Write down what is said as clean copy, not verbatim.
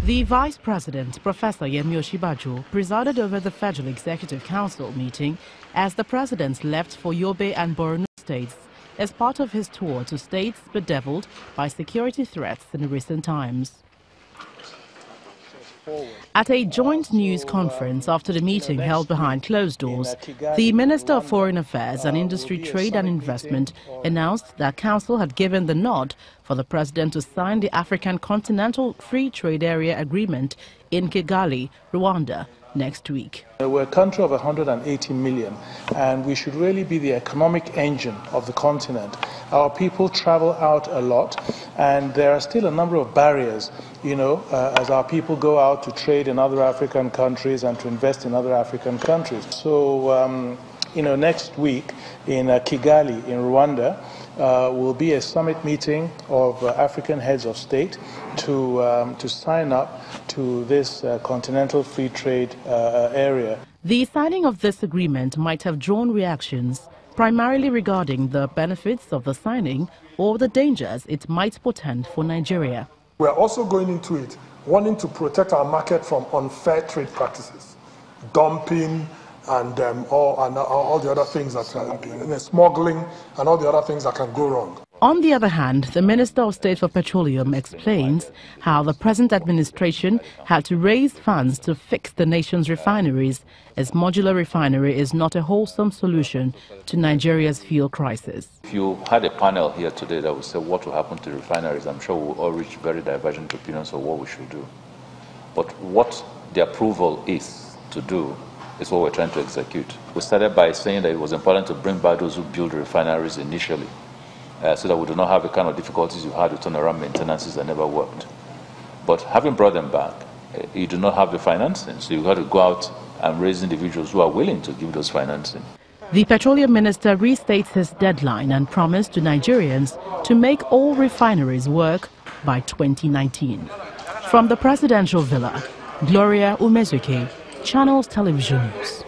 The Vice President, Professor Yemi Osinbajo, presided over the Federal Executive Council meeting as the President left for Yobe and Borno states as part of his tour to states bedeviled by security threats in recent times. At a joint news conference after the meeting held behind closed doors, the Minister of Foreign Affairs and Industry, Trade and Investment announced that Council had given the nod for the President to sign the African Continental Free Trade Area Agreement in Kigali, Rwanda, next week. We're a country of 180 million, and we should really be the economic engine of the continent. Our people travel out a lot, and there are still a number of barriers, as our people go out to trade in other African countries and to invest in other African countries. So, next week in Kigali, in Rwanda, will be a summit meeting of African heads of state to sign up to this continental free trade area. The signing of this agreement might have drawn reactions, primarily regarding the benefits of the signing or the dangers it might portend for Nigeria. We are also going into it wanting to protect our market from unfair trade practices, dumping, and all the other things that smuggling and all the other things that can go wrong. On the other hand, the Minister of State for Petroleum explains how the present administration had to raise funds to fix the nation's refineries, as modular refinery is not a wholesome solution to Nigeria's fuel crisis. If you had a panel here today that would say what will happen to refineries, I'm sure we'll all reach very divergent opinions of what we should do. But what the approval is to do is what we're trying to execute. We started by saying that it was important to bring back those who build refineries initially, so that we do not have the kind of difficulties you had with turnaround maintenances that never worked. But having brought them back, you do not have the financing, so you've got to go out and raise individuals who are willing to give those financing. The Petroleum Minister restates his deadline and promised to Nigerians to make all refineries work by 2019. From the Presidential Villa, Gloria Umezuke, Channels Television News.